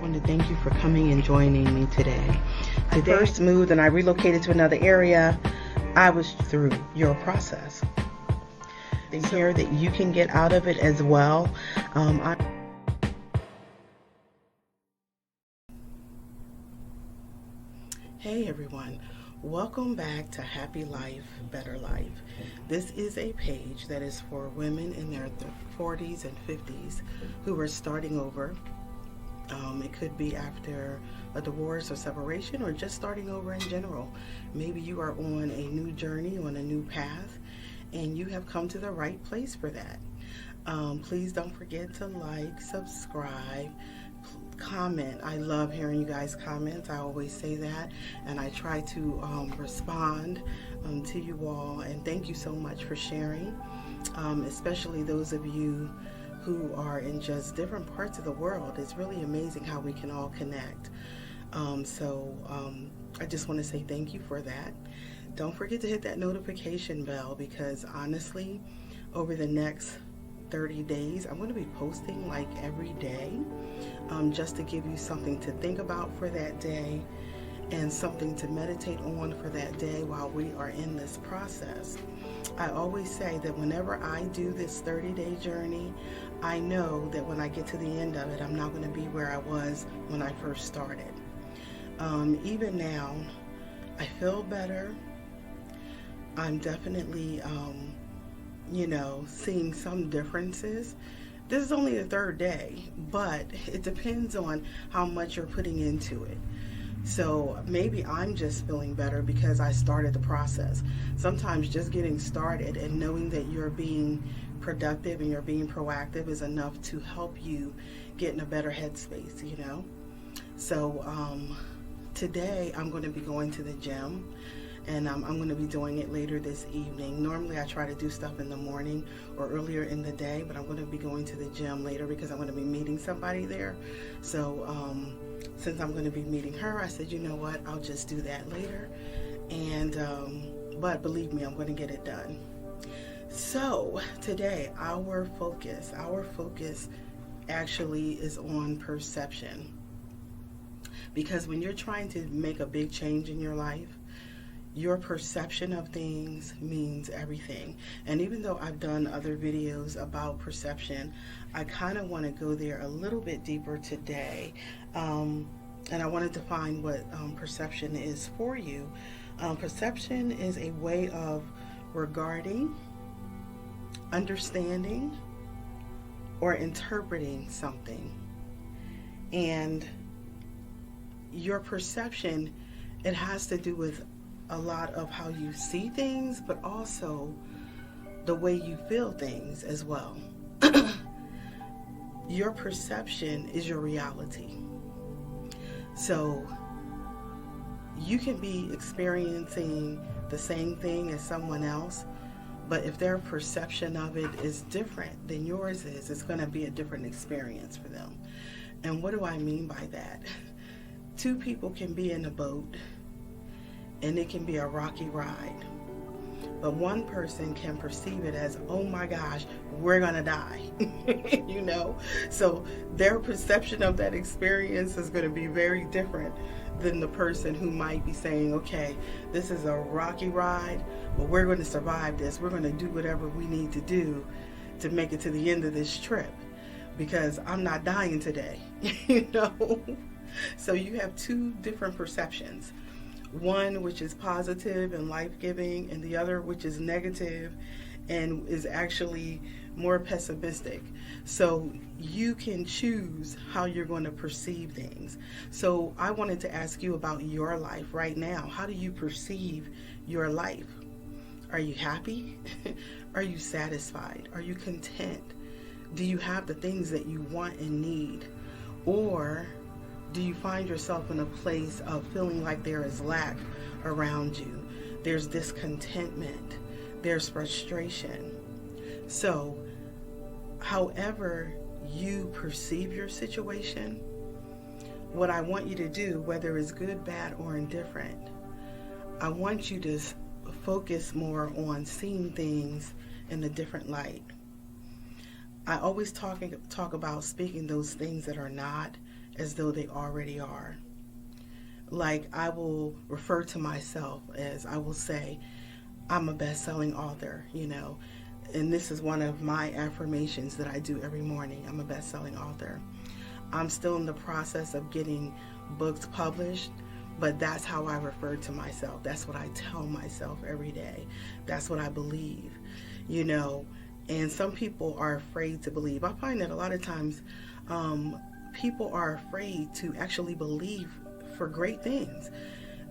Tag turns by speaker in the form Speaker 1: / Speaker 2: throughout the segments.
Speaker 1: want to thank you for coming and joining me today. I first moved and I relocated to another area. I was through your process. The care that you can get out of it as well. Hey everyone, welcome back to Happy Life, Better Life. This is a page that is for women in their 40s and 50s who are starting over. It could be after a divorce or separation, or just starting over in general. Maybe you are on a new journey, on a new path, and you have come to the right place for that. Please don't forget to like, subscribe, comment. I love hearing you guys' comments. I always say that, and I try to respond to you all. And thank you so much for sharing, especially those of you who are in just different parts of the world. It's really amazing how we can all connect. I just want to say thank you for that. Don't forget to hit that notification bell, because honestly, over the next 30 days, I'm going to be posting like every day, just to give you something to think about for that day and something to meditate on for that day while we are in this process. I always say that whenever I do this 30-day journey, I know that when I get to the end of it, I'm not going to be where I was when I first started. Even now, I feel better. I'm definitely, seeing some differences. This is only the third day, but it depends on how much you're putting into it. So maybe I'm just feeling better because I started the process. Sometimes just getting started and knowing that you're being productive and you're being proactive is enough to help you get in a better headspace, So today I'm going to be going to the gym, and I'm going to be doing it later this evening. Normally I try to do stuff in the morning or earlier in the day, but I'm going to be going to the gym later because I'm going to be meeting somebody there. So since I'm going to be meeting her, I said, you know what, I'll just do that later. And but believe me, I'm going to get it done. So today, our focus actually is on perception. Because when you're trying to make a big change in your life, your perception of things means everything. And even though I've done other videos about perception, I kind of want to go there a little bit deeper today. And I wanted to find what perception is for you. Perception is a way of regarding, understanding, or interpreting something. And your perception, it has to do with a lot of how you see things, but also the way you feel things as well. Your perception is your reality. So you can be experiencing the same thing as someone else, but if their perception of it is different than yours is, it's going to be a different experience for them. And what do I mean by that? Two people can be in a boat, and it can be a rocky ride. But one person can perceive it as, oh my gosh, we're gonna die, So their perception of that experience is gonna be very different than the person who might be saying, okay, this is a rocky ride, but we're gonna survive this. We're gonna do whatever we need to do to make it to the end of this trip, because I'm not dying today, So you have two different perceptions. One which is positive and life-giving, and the other which is negative and is actually more pessimistic. So you can choose how you're going to perceive things. So I wanted to ask you about your life right now. How do you perceive your life? Are you happy? Are you satisfied? Are you content? Do you have the things that you want and need? Or do you find yourself in a place of feeling like there is lack around you? There's discontentment. There's frustration. So, however you perceive your situation, what I want you to do, whether it's good, bad, or indifferent, I want you to focus more on seeing things in a different light. I always talk about speaking those things that are not as though they already are. Like, I will refer to myself as, I will say, I'm a best-selling author, and this is one of my affirmations that I do every morning. I'm a best-selling author. I'm still in the process of getting books published, but that's how I refer to myself. That's what I tell myself every day. That's what I believe, and some people are afraid to believe. I find that a lot of times people are afraid to actually believe for great things.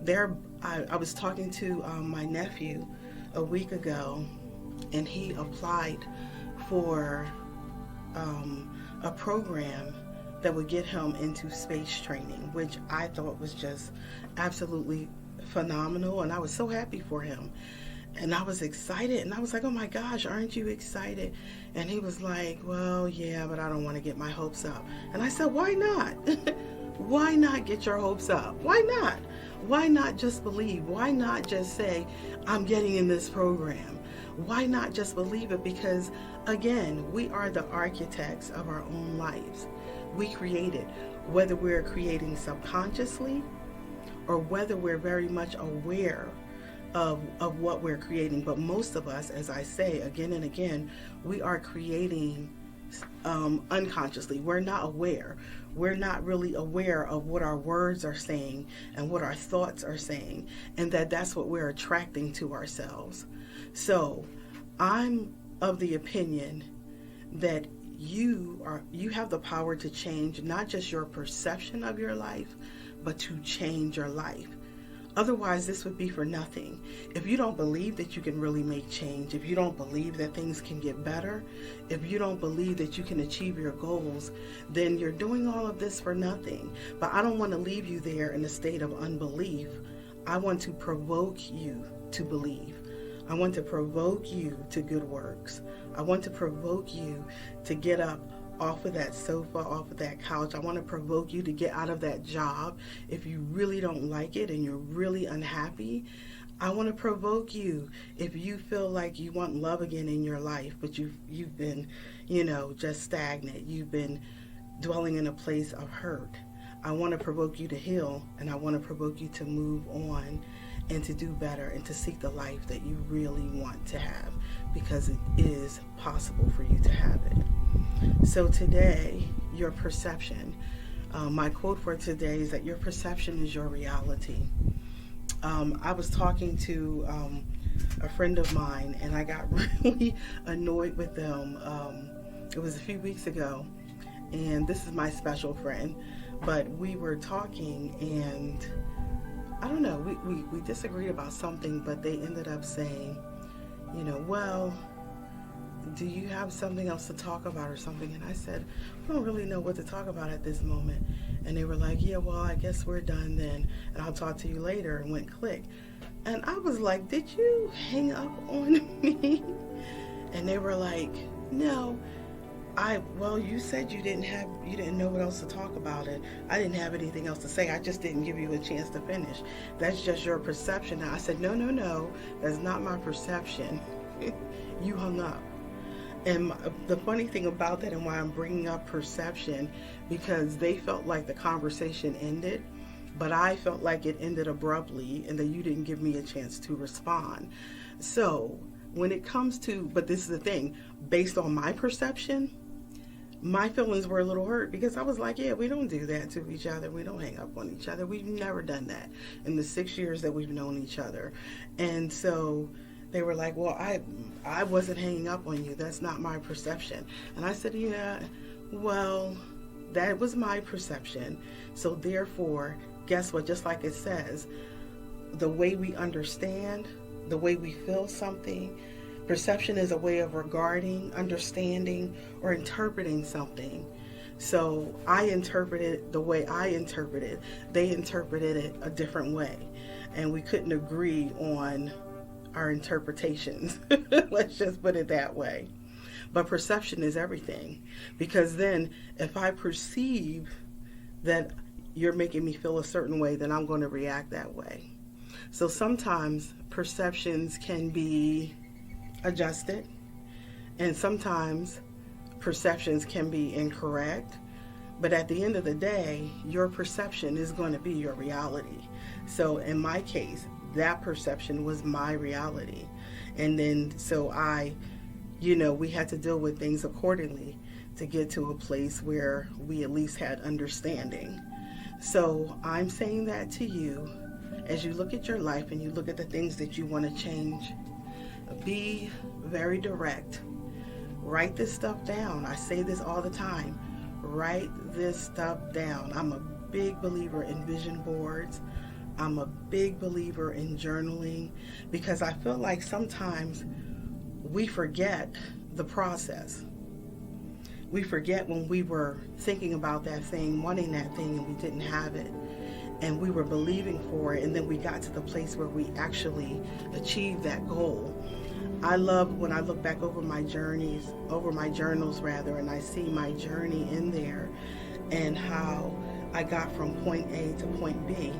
Speaker 1: I was talking to my nephew a week ago, and he applied for a program that would get him into space training, which I thought was just absolutely phenomenal, and I was so happy for him. And I was excited, and I was like, oh my gosh, aren't you excited? And he was like, well, yeah, but I don't want to get my hopes up. And I said, why not? Why not get your hopes up? Why not? Why not just believe? Why not just say, I'm getting in this program? Why not just believe it? Because again, we are the architects of our own lives. We create it, whether we're creating subconsciously or whether we're very much aware of what we're creating. But most of us, as I say again and again, we are creating unconsciously. We're not aware. We're not really aware of what our words are saying and what our thoughts are saying, and that's what we're attracting to ourselves. So I'm of the opinion that you have the power to change not just your perception of your life, but to change your life. Otherwise, this would be for nothing. If you don't believe that you can really make change, if you don't believe that things can get better, if you don't believe that you can achieve your goals, then you're doing all of this for nothing. But I don't want to leave you there in a state of unbelief. I want to provoke you to believe. I want to provoke you to good works. I want to provoke you to get up off of that sofa, off of that couch. I want to provoke you to get out of that job if you really don't like it and you're really unhappy. I want to provoke you if you feel like you want love again in your life, but you've been, just stagnant. You've been dwelling in a place of hurt. I want to provoke you to heal, and I want to provoke you to move on and to do better and to seek the life that you really want to have, because it is possible for you to have it. So today, your perception, my quote for today is that your perception is your reality. I was talking to a friend of mine, and I got really annoyed with them. It was a few weeks ago, and this is my special friend, but we were talking, and I don't know, we disagreed about something, but they ended up saying, well, do you have something else to talk about or something? And I said, I don't really know what to talk about at this moment. And they were like, yeah, well, I guess we're done then, and I'll talk to you later, and went click. And I was like, did you hang up on me? And they were like, no. Well, you said you didn't know what else to talk about it. I didn't have anything else to say. I just didn't give you a chance to finish. That's just your perception. And I said, no, that's not my perception. You hung up. And the funny thing about that, and why I'm bringing up perception, because they felt like the conversation ended, but I felt like it ended abruptly and that you didn't give me a chance to respond. So when it comes to, but this is the thing, based on my perception, my feelings were a little hurt, because I was like, yeah, we don't do that to each other. We don't hang up on each other. We've never done that in the 6 years that we've known each other. And so they were like, well, I wasn't hanging up on you. That's not my perception. And I said, yeah, well, that was my perception. So therefore, guess what? Just like it says, the way we understand, the way we feel something, perception is a way of regarding, understanding, or interpreting something. So I interpreted it the way I interpreted. They interpreted it a different way. And we couldn't agree on our interpretations. Let's just put it that way. But perception is everything. Because then if I perceive that you're making me feel a certain way, then I'm going to react that way. So sometimes perceptions can be adjusted, and sometimes perceptions can be incorrect, But at the end of the day, your perception is going to be your reality. So in my case, that perception was my reality. And then so we had to deal with things accordingly to get to a place where we at least had understanding. So I'm saying that to you as you look at your life and you look at the things that you want to change. Be very direct. Write this stuff down. I say this all the time. Write this stuff down. I'm a big believer in vision boards. I'm a big believer in journaling, because I feel like sometimes we forget the process. We forget when we were thinking about that thing, wanting that thing, and we didn't have it. And we were believing for it, and then we got to the place where we actually achieved that goal. I love when I look back over my journals, and I see my journey in there and how I got from point A to point B.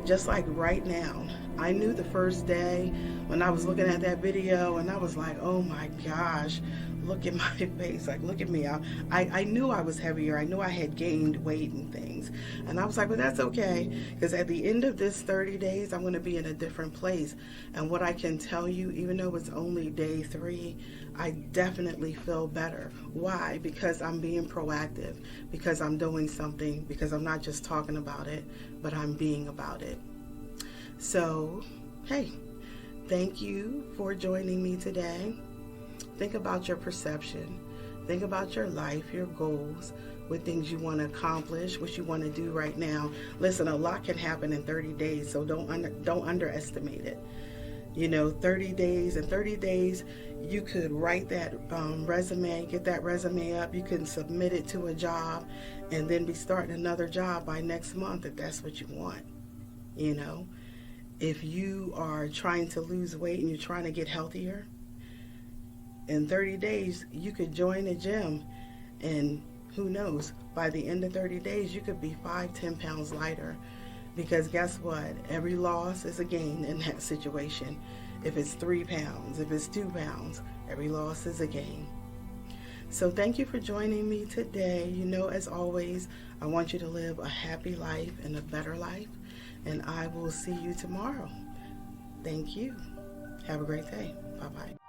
Speaker 1: Just like right now, I knew the first day when I was looking at that video and I was like, oh my gosh, look at my face, like look at me. I knew I was heavier. I knew I had gained weight and things. And I was like, well, that's okay, because at the end of this 30 days, I'm going to be in a different place. And what I can tell you, even though it's only day 3, I definitely feel better. Why? Because I'm being proactive, because I'm doing something, because I'm not just talking about it, but I'm being about it. So, hey, thank you for joining me today. Think about your perception. Think about your life, your goals, what things you want to accomplish, what you want to do right now. Listen, a lot can happen in 30 days, so don't underestimate it. 30 days. In 30 days, you could write that resume, get that resume up. You can submit it to a job, and then be starting another job by next month if that's what you want. If you are trying to lose weight and you're trying to get healthier, in 30 days, you could join a gym, and who knows, by the end of 30 days, you could be 5-10 pounds lighter. Because guess what? Every loss is a gain in that situation. If it's 3 pounds, if it's 2 pounds, every loss is a gain. So thank you for joining me today. As always, I want you to live a happy life and a better life. And I will see you tomorrow. Thank you. Have a great day. Bye-bye.